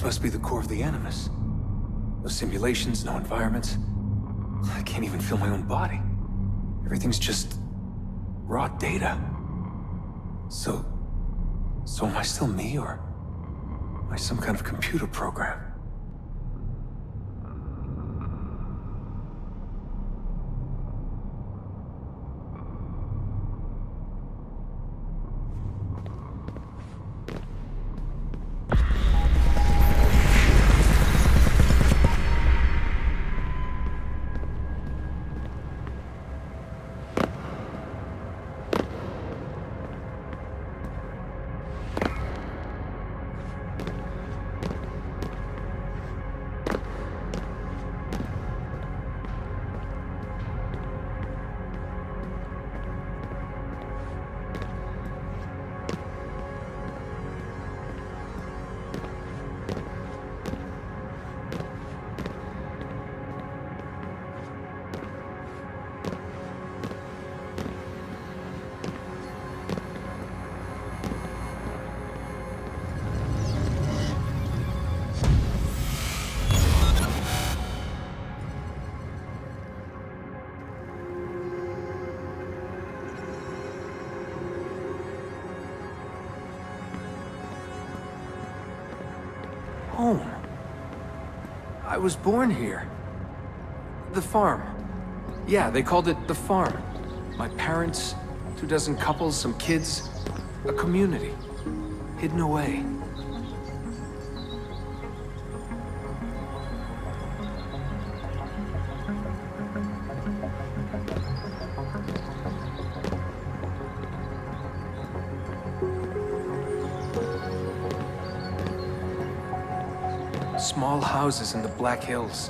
This must be the core of the Animus. No simulations, no environments. I can't even feel my own body. Everything's just raw data. So am I still me, or am I some kind of computer program? Home. I was born here. The farm. Yeah, they called it the farm. My parents, 24 couples, some kids, a community. Hidden away. Small houses in the Black Hills.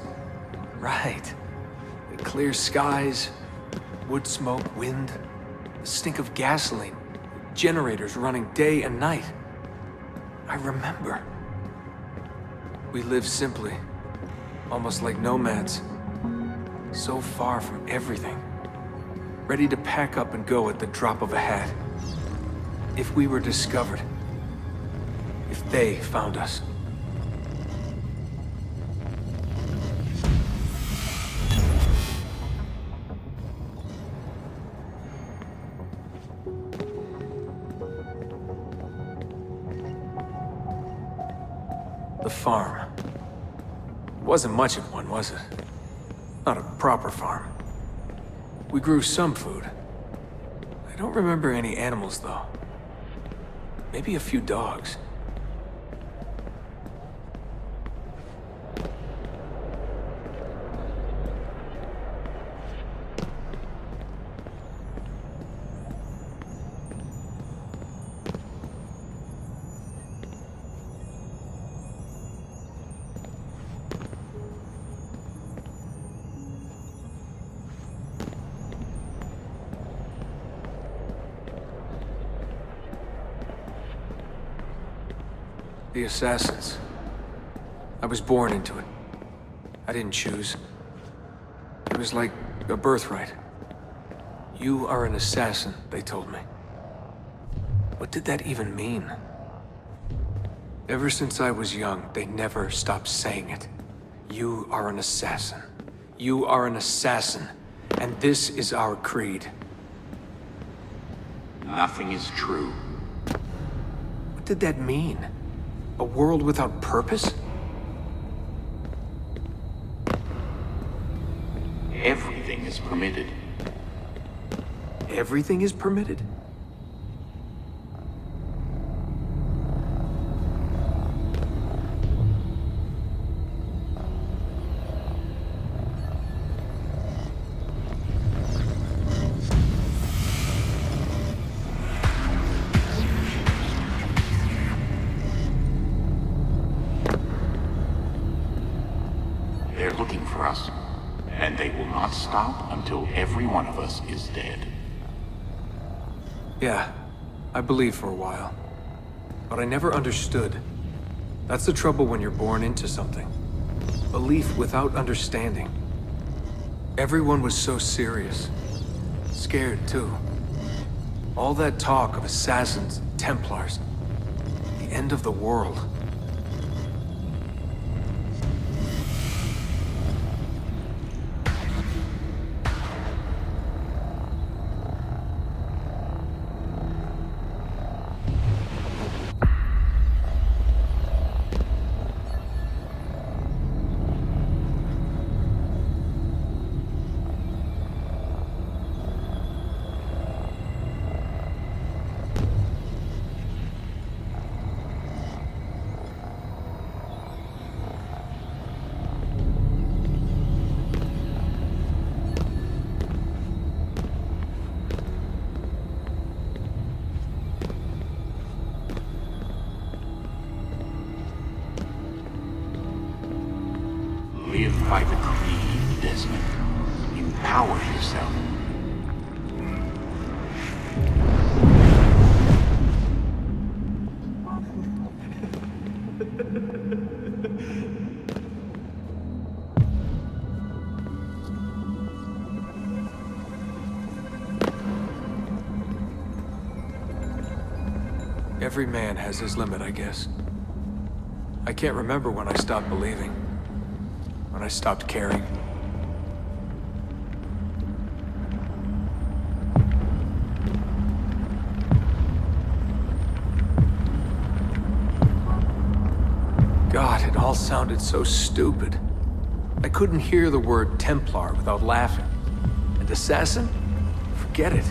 Right. Clear skies, wood smoke, wind, the stink of gasoline, generators running day and night. I remember. We lived simply, almost like nomads. So far from everything. Ready to pack up and go at the drop of a hat. If we were discovered. If they found us. The farm. Wasn't much of one, was it? Not a proper farm. We grew some food. I don't remember any animals, though. Maybe a few dogs. The assassins. I was born into it. I didn't choose. It was like a birthright. You are an assassin, they told me. What did that even mean? Ever since I was young, they never stopped saying it. You are an assassin. You are an assassin. And this is our creed. Nothing is true. What did that mean? A world without purpose? Everything is permitted. Everything is permitted? They're looking for us, and they will not stop until every one of us is dead. Yeah, I believed for a while. But I never understood. That's the trouble when you're born into something. Belief without understanding. Everyone was so serious. Scared, too. All that talk of assassins, Templars. The end of the world. Live by the creed, Desmond. Empower yourself. Every man has his limit, I guess. I can't remember when I stopped believing. When I stopped caring. God, it all sounded so stupid. I couldn't hear the word Templar without laughing. And assassin? Forget it.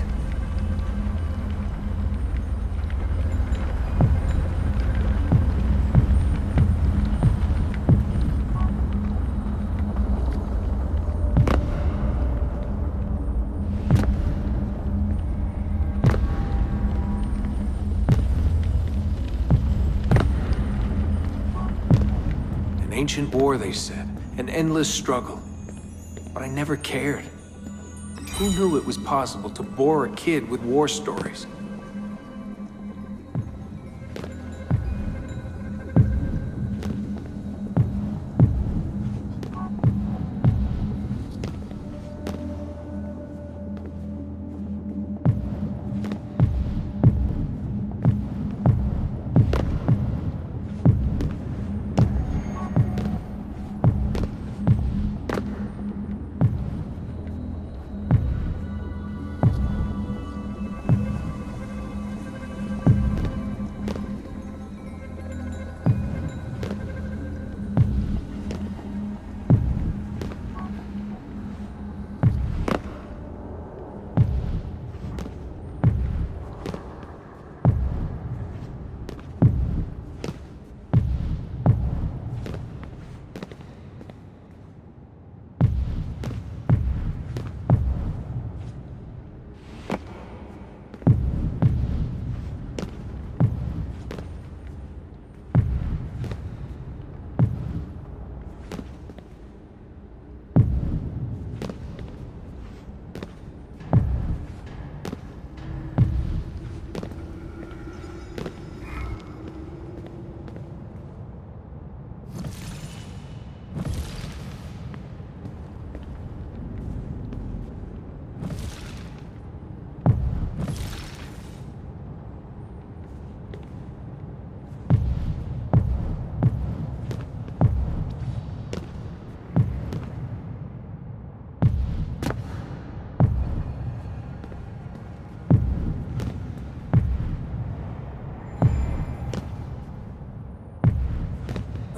An ancient war, they said. An endless struggle. But I never cared. Who knew it was possible to bore a kid with war stories?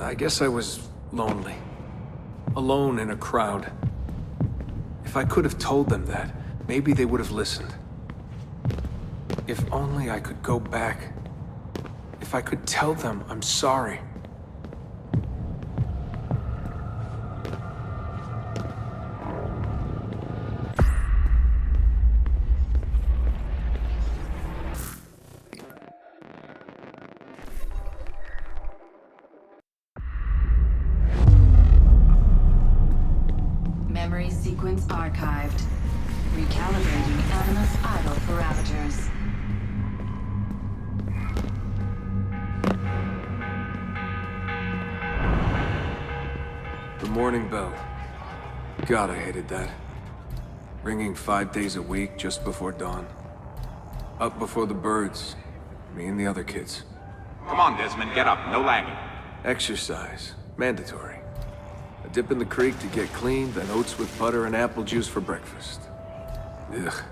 I guess I was lonely. Alone in a crowd. If I could have told them that, maybe they would have listened. If only I could go back. If I could tell them I'm sorry. Memory sequence archived. Recalibrating Animus idle parameters. The morning bell. God, I hated that. Ringing 5 days a week just before dawn. Up before the birds. Me and the other kids. Come on, Desmond, get up. No lagging. Exercise. Mandatory. A dip in the creek to get clean, then oats with butter and apple juice for breakfast. Ugh.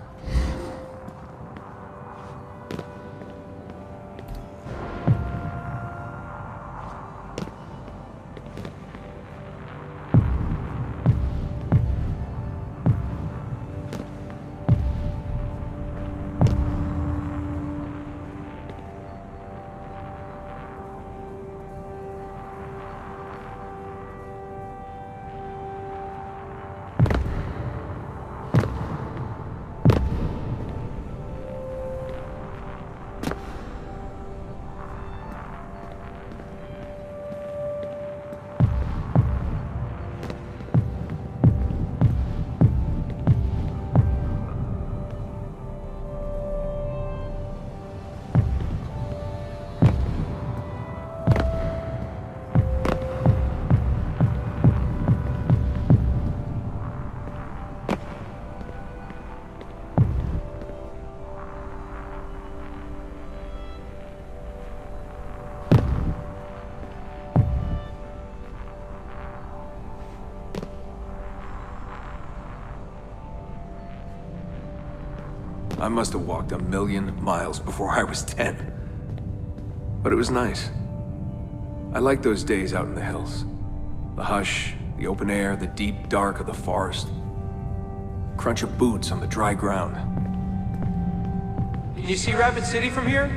I must have walked 1,000,000 miles before I was 10. But it was nice. I liked those days out in the hills. The hush, the open air, the deep dark of the forest. Crunch of boots on the dry ground. Can you see Rapid City from here?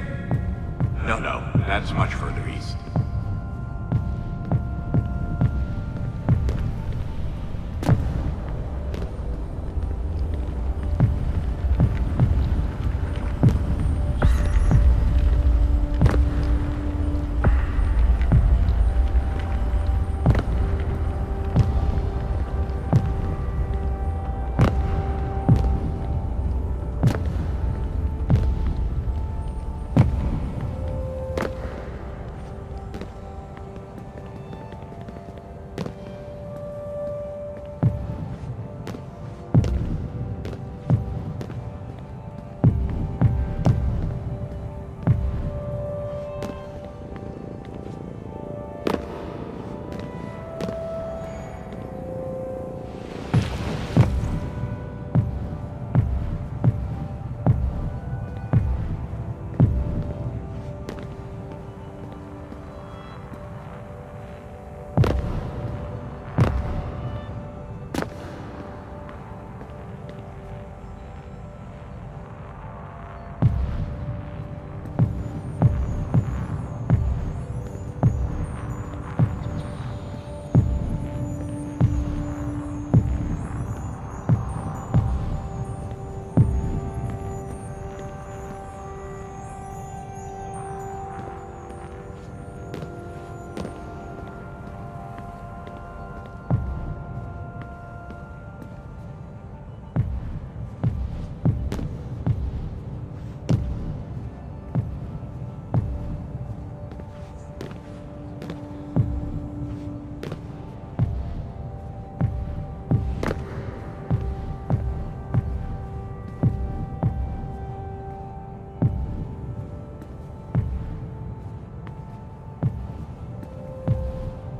No, that's much further east.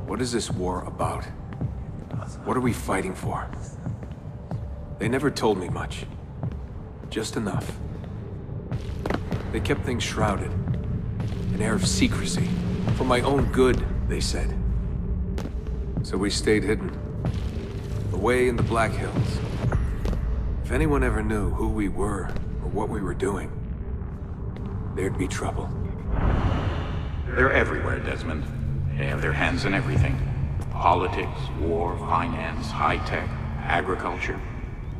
What is this war about? What are we fighting for? They never told me much. Just enough. They kept things shrouded. An air of secrecy. For my own good, they said. So we stayed hidden. Away in the Black Hills. If anyone ever knew who we were or what we were doing, there'd be trouble. They're everywhere, Desmond. They have their hands in everything. Politics, war, finance, high-tech, agriculture.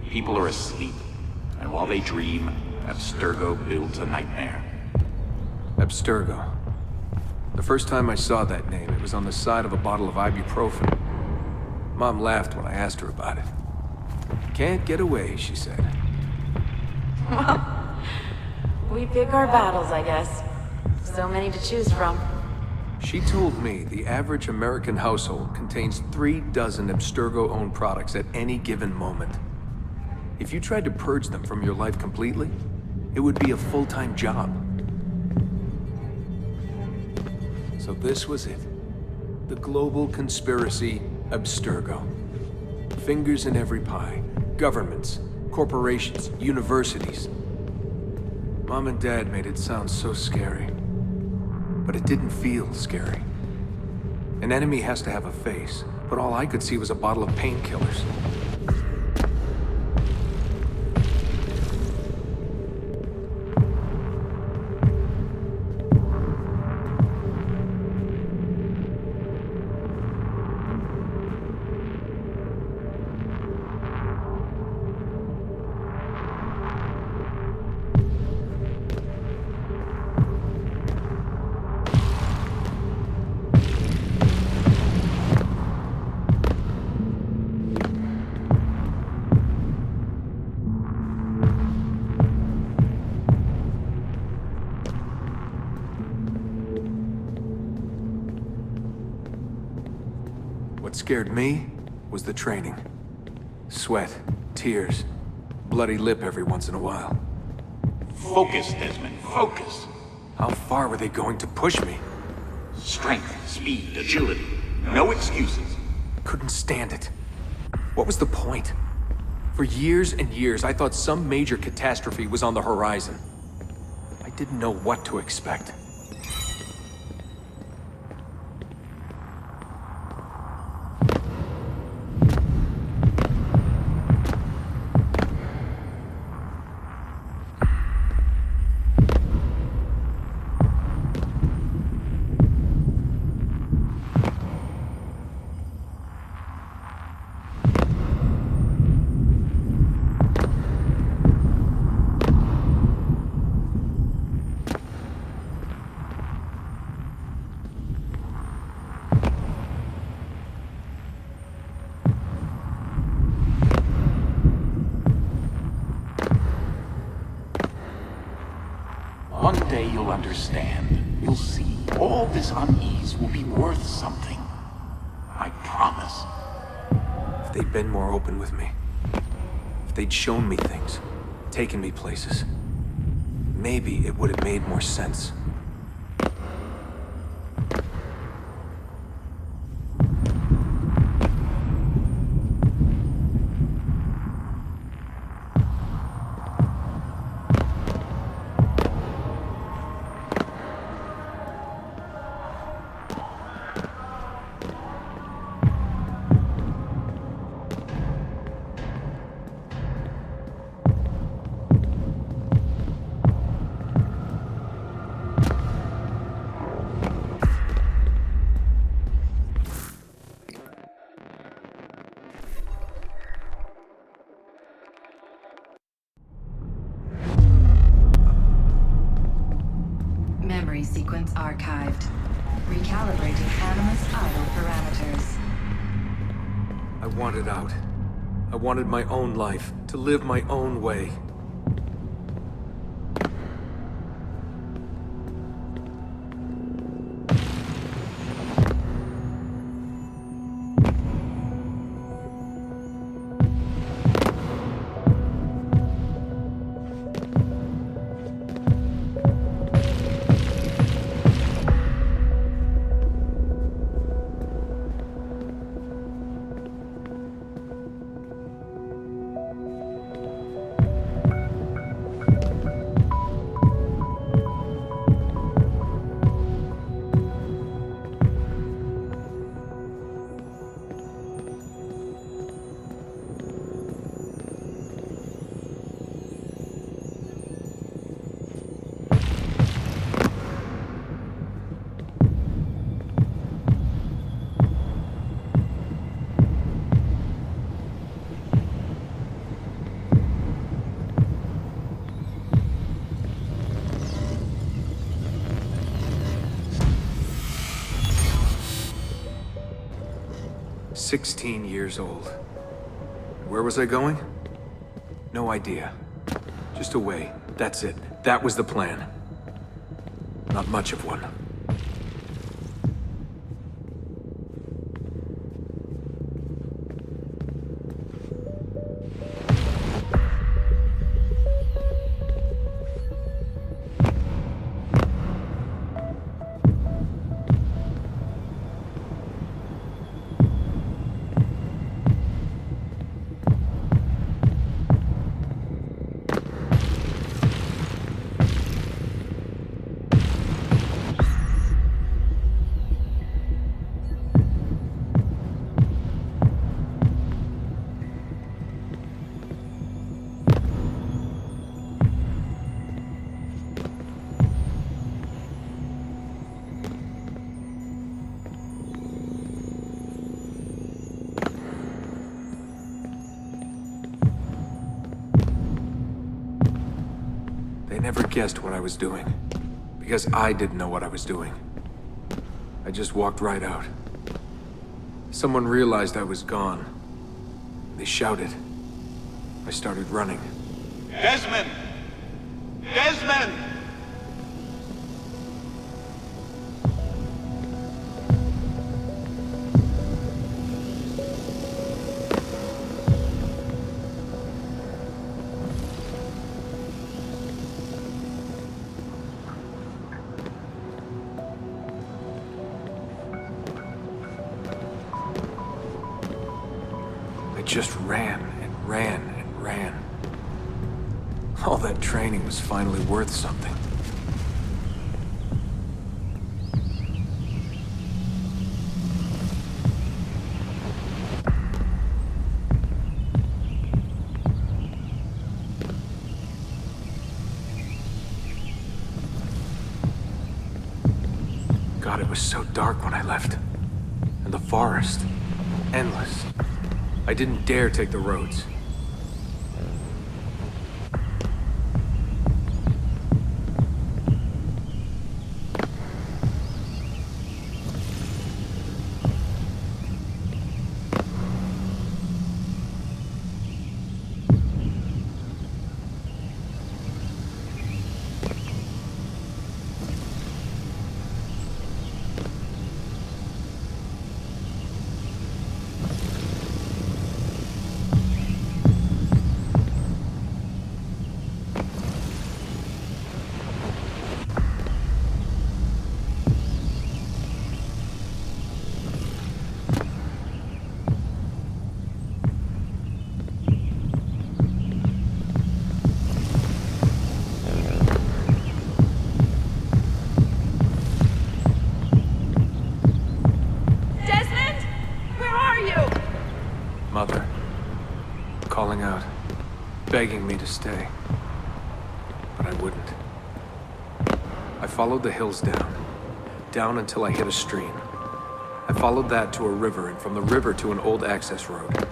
People are asleep. And while they dream, Abstergo builds a nightmare. Abstergo. The first time I saw that name, it was on the side of a bottle of ibuprofen. Mom laughed when I asked her about it. Can't get away, she said. Well, we pick our battles, I guess. So many to choose from. She told me the average American household contains 3 dozen Abstergo-owned products at any given moment. If you tried to purge them from your life completely, it would be a full-time job. So this was it. The global conspiracy, Abstergo. Fingers in every pie. Governments, corporations, universities. Mom and Dad made it sound so scary. But it didn't feel scary. An enemy has to have a face, but all I could see was a bottle of painkillers. What scared me was the training. Sweat, tears, bloody lip every once in a while. Focus, Desmond, focus. How far were they going to push me? Strength, speed, agility. No excuses. Couldn't stand it. What was the point? For years and years, I thought some major catastrophe was on the horizon. I didn't know what to expect. One day you'll understand. You'll see. All this unease will be worth something. I promise. If they'd been more open with me, if they'd shown me things, taken me places, maybe it would have made more sense. Memory sequence archived. Recalibrating Animus idle parameters. I wanted out. I wanted my own life, to live my own way. "16 years old. Where was I going? No idea. Just away. That's it. That was the plan. Not much of one. They never guessed what I was doing, because I didn't know what I was doing. I just walked right out. Someone realized I was gone. They shouted. I started running. Desmond! Desmond! I just ran and ran and ran. All that training was finally worth something. God, it was so dark when I left. And the forest, endless. I didn't dare take the roads. Mother, calling out, begging me to stay. But I wouldn't. I followed the hills down until I hit a stream. I followed that to a river, and from the river to an old access road.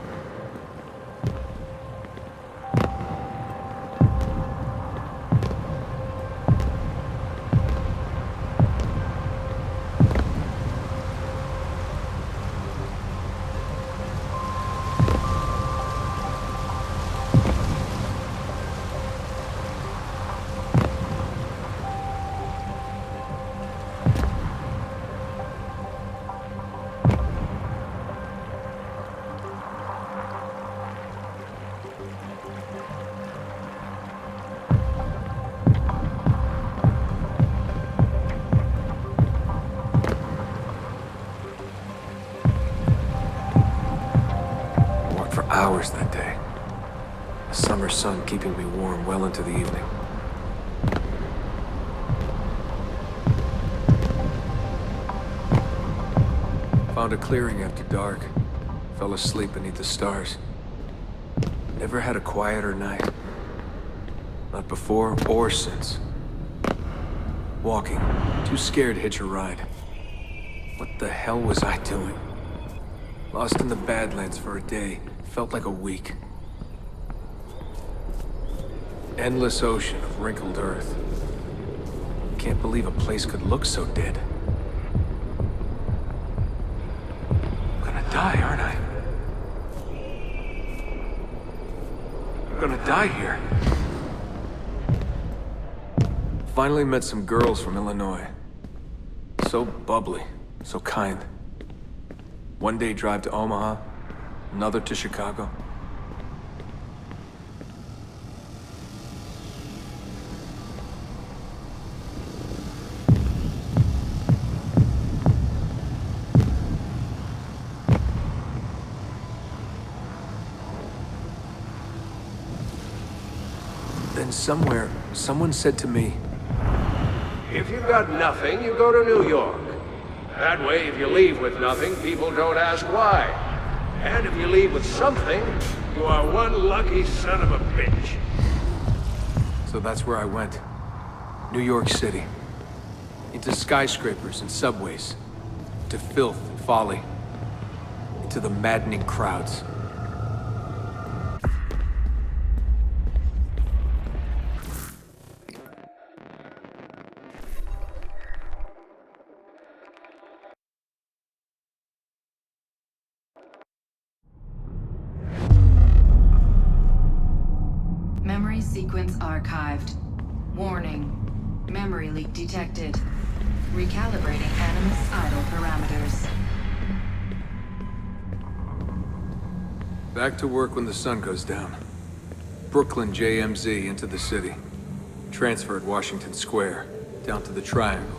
Hours that day. The summer sun keeping me warm well into the evening. Found a clearing after dark. Fell asleep beneath the stars. Never had a quieter night. Not before or since. Walking, too scared to hitch a ride. What the hell was I doing? Lost in the Badlands for a day. Felt like a week. Endless ocean of wrinkled earth. Can't believe a place could look so dead. I'm gonna die, aren't I? I'm gonna die here. Finally met some girls from Illinois. So bubbly, so kind. One day drive to Omaha, another to Chicago. Then somewhere, someone said to me, "If you've got nothing, you go to New York. That way, if you leave with nothing, people don't ask why. And if you leave with something, you are one lucky son of a bitch." So that's where I went. New York City. Into skyscrapers and subways. To filth and folly. Into the maddening crowds. Memory sequence archived. Warning. Memory leak detected. Recalibrating Animus idle parameters. Back to work when the sun goes down. Brooklyn JMZ into the city. Transferred Washington Square, down to the Triangle.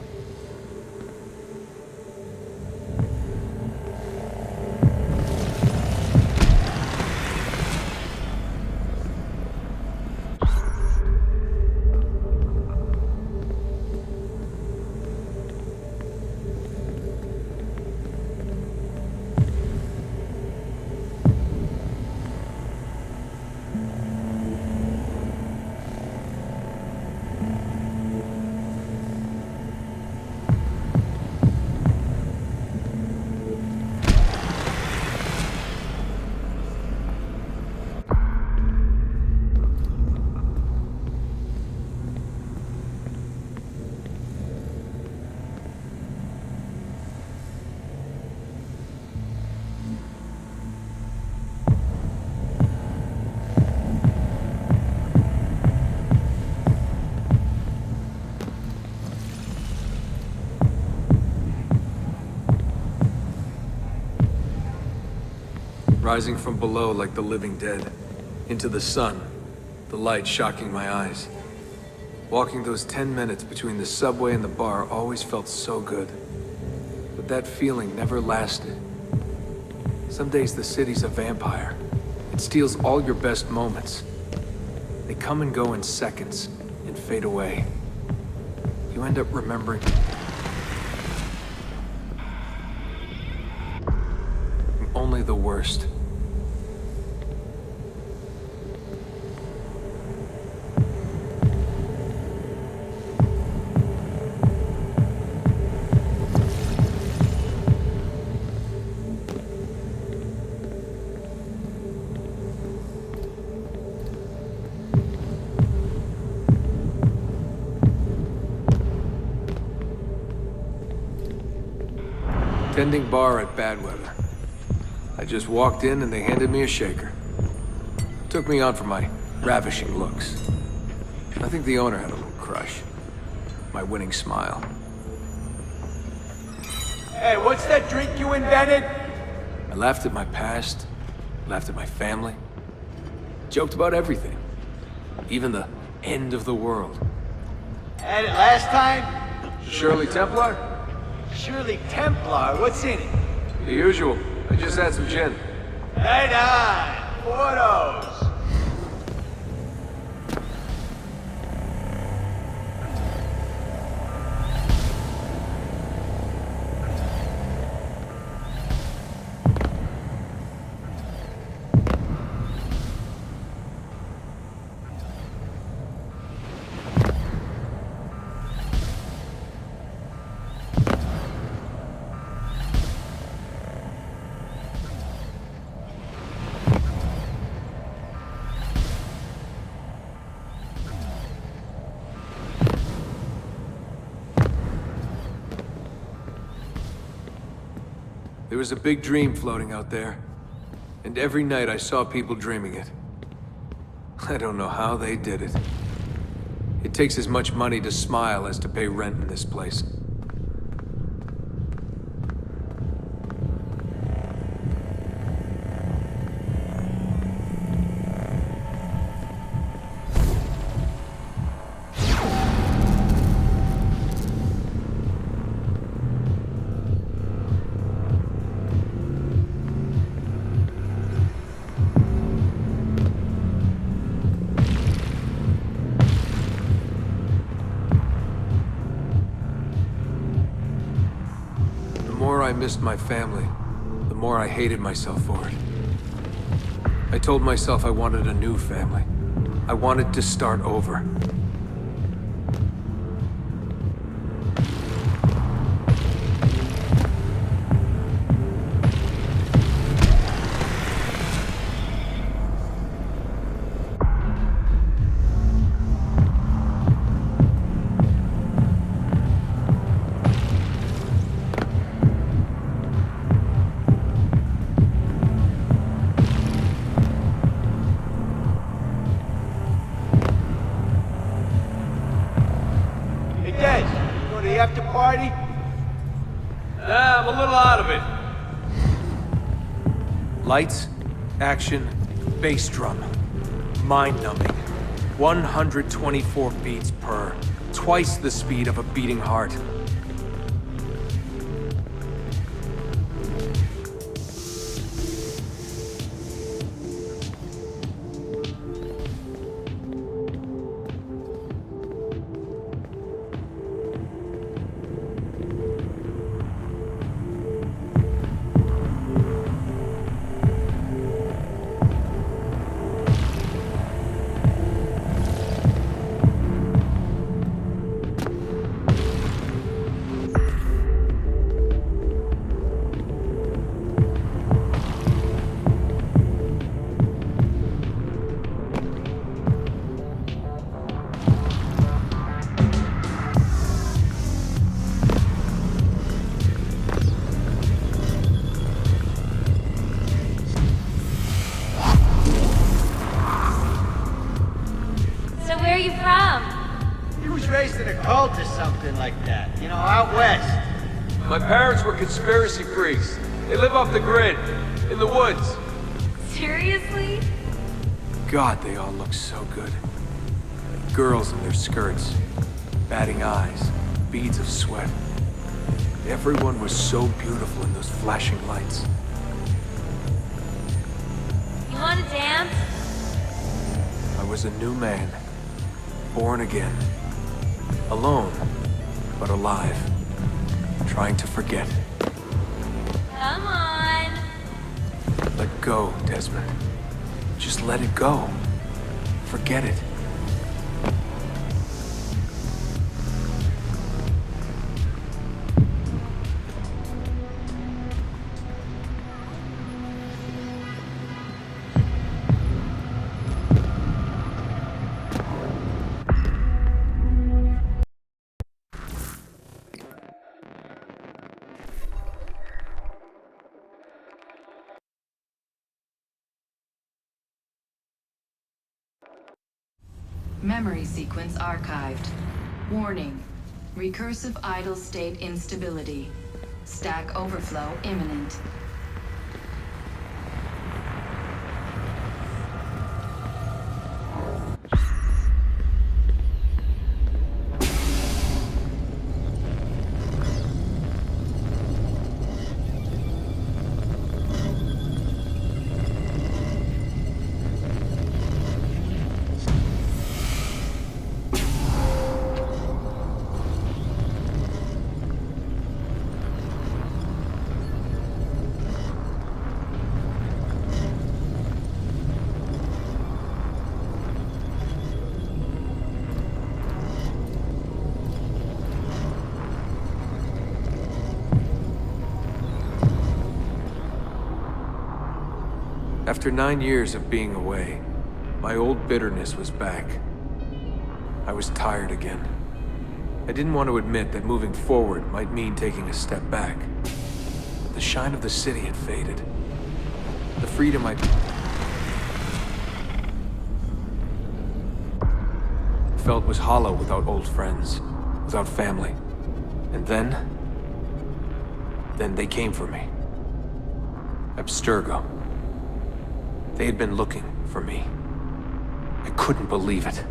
rising from below like the living dead, into the sun, the light shocking my eyes. Walking those 10 minutes between the subway and the bar always felt so good. But that feeling never lasted. Some days the city's a vampire. It steals all your best moments. They come and go in seconds and fade away. You end up remembering only the worst. Tending bar at bad weather. I just walked in and they handed me a shaker. Took me on for my ravishing looks. I think the owner had a little crush. My winning smile. Hey, what's that drink you invented? I laughed at my past, laughed at my family, joked about everything. Even the end of the world. Had it last time? Shirley Templar? Shirley Templar, what's in it? The usual. I just had some gin. Right on, photos. There was a big dream floating out there, and every night I saw people dreaming it. I don't know how they did it. It takes as much money to smile as to pay rent in this place. The more I missed my family, the more I hated myself for it. I told myself I wanted a new family. I wanted to start over. After party? I'm a little out of it. Lights, action, bass drum. Mind-numbing. 124 beats per. Twice the speed of a beating heart. Where are you from? He was raised in a cult or something like that. You know, out west. My parents were conspiracy freaks. They live off the grid, in the woods. Seriously? God, they all look so good. Girls in their skirts, batting eyes, beads of sweat. Everyone was so beautiful in those flashing lights. You wanna dance? I was a new man, born again. Alone, but alive. Trying to forget. Come on. Let go, Desmond. Just let it go. Forget it. Memory sequence archived. Warning. Recursive idle state instability. Stack overflow imminent. After 9 years of being away, my old bitterness was back. I was tired again. I didn't want to admit that moving forward might mean taking a step back. The shine of the city had faded. The freedom I felt was hollow without old friends, without family. And then they came for me. Abstergo. They had been looking for me. I couldn't believe it.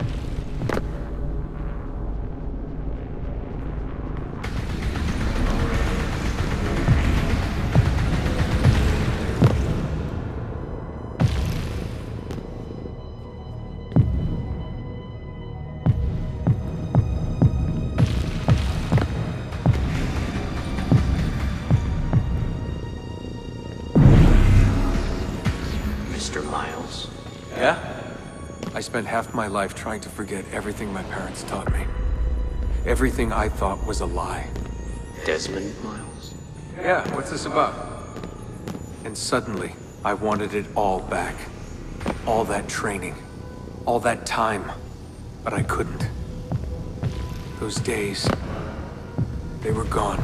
Yeah? I spent half my life trying to forget everything my parents taught me. Everything I thought was a lie. Desmond, Miles? Yeah, what's this about? And suddenly, I wanted it all back. All that training. All that time. But I couldn't. Those days, they were gone.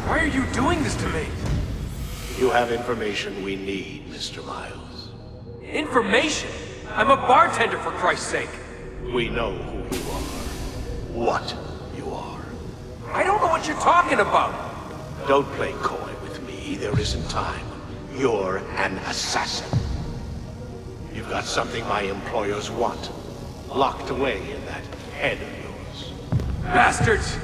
Why are you doing this to me? You have information we need, Mr. Miles. Information? I'm a bartender, for Christ's sake. We know who you are. What you are. I don't know what you're talking about. Don't play coy with me. There isn't time. You're an assassin. You've got something my employers want. Locked away in that head of yours. Bastards!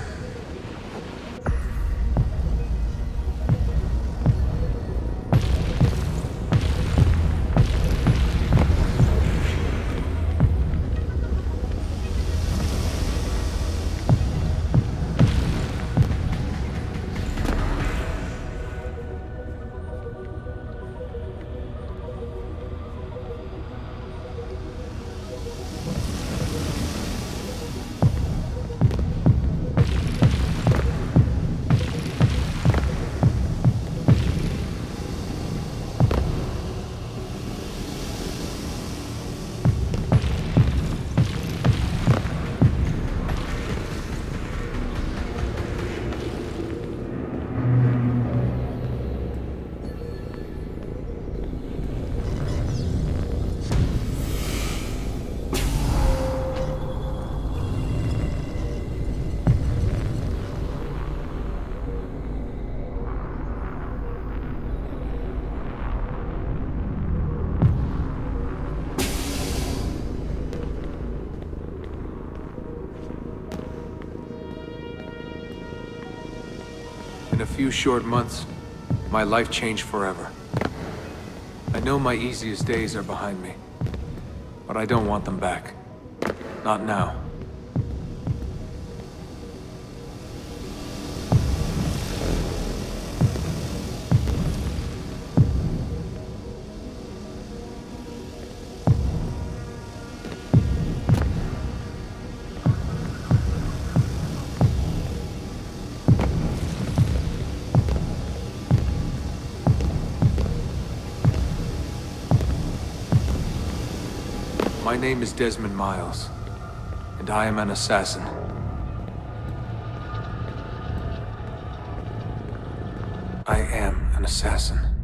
few short months, my life changed forever. I know my easiest days are behind me, but I don't want them back. Not now. My name is Desmond Miles, and I am an assassin. I am an assassin.